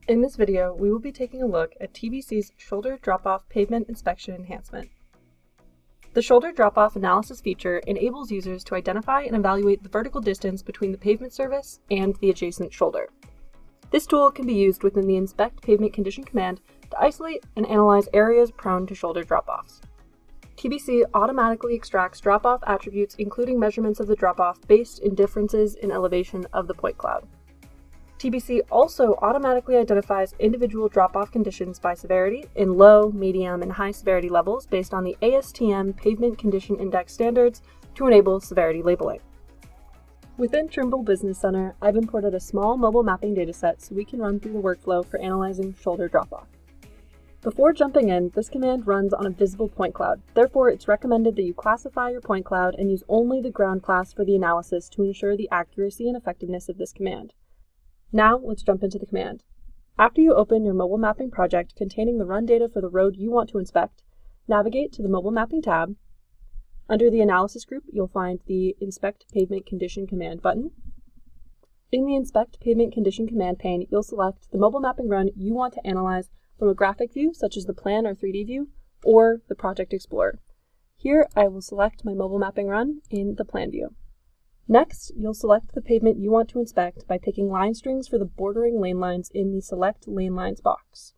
In this video, we will be taking a look at TBC's Shoulder Drop-Off Pavement Inspection Enhancement. The Shoulder Drop-Off Analysis feature enables users to identify and evaluate the vertical distance between the pavement surface and the adjacent shoulder. This tool can be used within the Inspect Pavement Condition command to isolate and analyze areas prone to shoulder drop-offs. TBC automatically extracts drop-off attributes, including measurements of the drop-off based in differences in elevation of the point cloud. TBC also automatically identifies individual drop-off conditions by severity in low, medium, and high severity levels based on the ASTM Pavement Condition Index standards to enable severity labeling. Within Trimble Business Center, I've imported a small mobile mapping dataset so we can run through the workflow for analyzing shoulder drop-off. Before jumping in, this command runs on a visible point cloud. Therefore, it's recommended that you classify your point cloud and use only the ground class for the analysis to ensure the accuracy and effectiveness of this command. Now, let's jump into the command. After you open your mobile mapping project containing the run data for the road you want to inspect, navigate to the Mobile Mapping tab. Under the Analysis group, you'll find the Inspect Pavement Condition Command button. In the Inspect Pavement Condition Command pane, you'll select the mobile mapping run you want to analyze from a graphic view, such as the Plan or 3D view, or the Project Explorer. Here, I will select my mobile mapping run in the Plan view. Next, you'll select the pavement you want to inspect by picking line strings for the bordering lane lines in the Select Lane Lines box.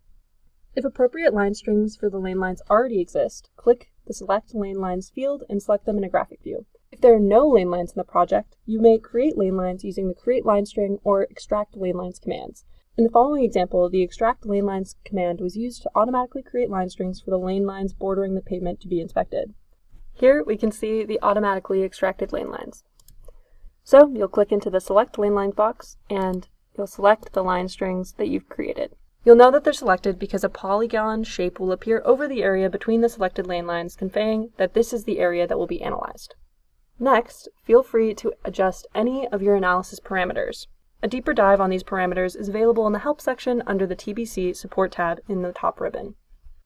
If appropriate line strings for the lane lines already exist, click the Select Lane Lines field and select them in a graphic view. If there are no lane lines in the project, you may create lane lines using the Create Line String or Extract Lane Lines commands. In the following example, the Extract Lane Lines command was used to automatically create line strings for the lane lines bordering the pavement to be inspected. Here we can see the automatically extracted lane lines. So you'll click into the Select Lane Lines box and you'll select the line strings that you've created. You'll know that they're selected because a polygon shape will appear over the area between the selected lane lines, conveying that this is the area that will be analyzed. Next, feel free to adjust any of your analysis parameters. A deeper dive on these parameters is available in the Help section under the TBC Support tab in the top ribbon.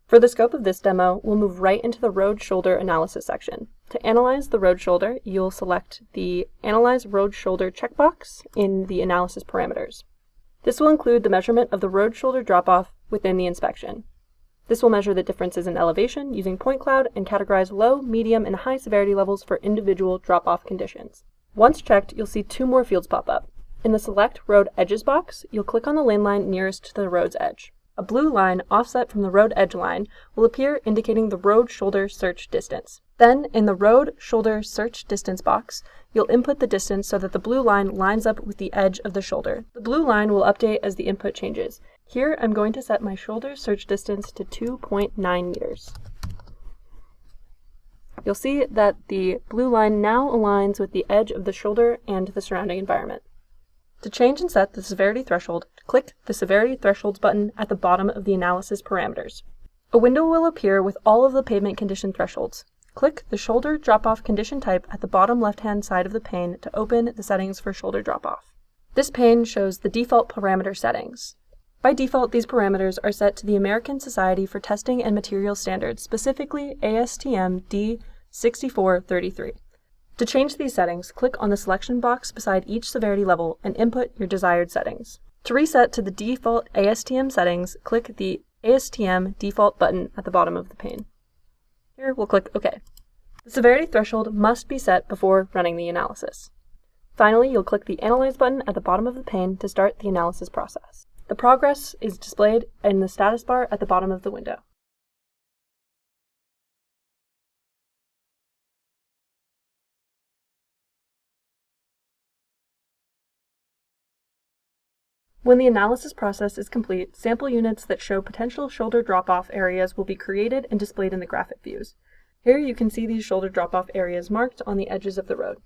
For the scope of this demo, we'll move right into the Road Shoulder Analysis section. To analyze the road shoulder, you'll select the Analyze Road Shoulder checkbox in the Analysis parameters. This will include the measurement of the road shoulder drop-off within the inspection. This will measure the differences in elevation using point cloud and categorize low, medium, and high severity levels for individual drop-off conditions. Once checked, you'll see two more fields pop up. In the Select Road Edges box, you'll click on the lane line nearest to the road's edge. A blue line offset from the road edge line will appear indicating the road shoulder search distance. Then, in the Road Shoulder Search Distance box, you'll input the distance so that the blue line lines up with the edge of the shoulder. The blue line will update as the input changes. Here, I'm going to set my shoulder search distance to 2.9 meters. You'll see that the blue line now aligns with the edge of the shoulder and the surrounding environment. To change and set the severity threshold, click the Severity Thresholds button at the bottom of the analysis parameters. A window will appear with all of the pavement condition thresholds. Click the Shoulder Drop-Off Condition type at the bottom left-hand side of the pane to open the settings for shoulder drop-off. This pane shows the default parameter settings. By default, these parameters are set to the American Society for Testing and Materials Standards, specifically ASTM D6433. To change these settings, click on the selection box beside each severity level and input your desired settings. To reset to the default ASTM settings, click the ASTM Default button at the bottom of the pane. Here, we'll click OK. The severity threshold must be set before running the analysis. Finally, you'll click the Analyze button at the bottom of the pane to start the analysis process. The progress is displayed in the status bar at the bottom of the window. When the analysis process is complete, sample units that show potential shoulder drop-off areas will be created and displayed in the graphic views. Here you can see these shoulder drop-off areas marked on the edges of the road.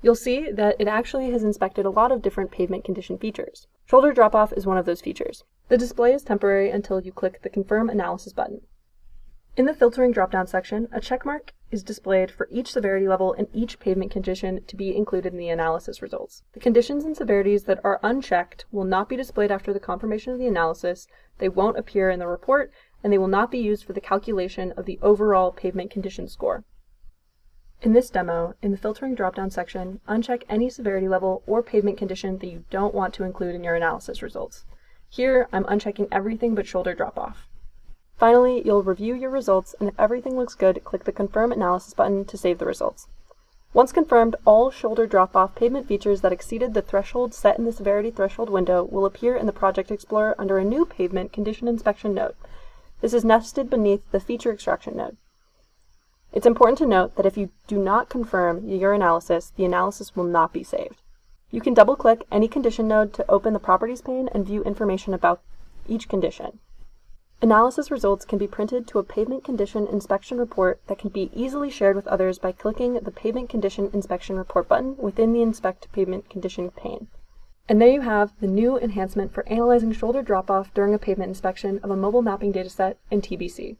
You'll see that it actually has inspected a lot of different pavement condition features. Shoulder drop-off is one of those features. The display is temporary until you click the Confirm Analysis button. In the Filtering drop-down section, a checkmark is displayed for each severity level and each pavement condition to be included in the analysis results. The conditions and severities that are unchecked will not be displayed after the confirmation of the analysis, they won't appear in the report, and they will not be used for the calculation of the overall pavement condition score. In this demo, in the Filtering drop-down section, uncheck any severity level or pavement condition that you don't want to include in your analysis results. Here, I'm unchecking everything but shoulder drop-off. Finally, you'll review your results, and if everything looks good, click the Confirm Analysis button to save the results. Once confirmed, all shoulder drop-off pavement features that exceeded the threshold set in the severity threshold window will appear in the Project Explorer under a new Pavement Condition Inspection node. This is nested beneath the Feature Extraction node. It's important to note that if you do not confirm your analysis, the analysis will not be saved. You can double-click any condition node to open the Properties pane and view information about each condition. Analysis results can be printed to a Pavement Condition Inspection Report that can be easily shared with others by clicking the Pavement Condition Inspection Report button within the Inspect Pavement Condition pane. And there you have the new enhancement for analyzing shoulder drop-off during a pavement inspection of a mobile mapping dataset in TBC.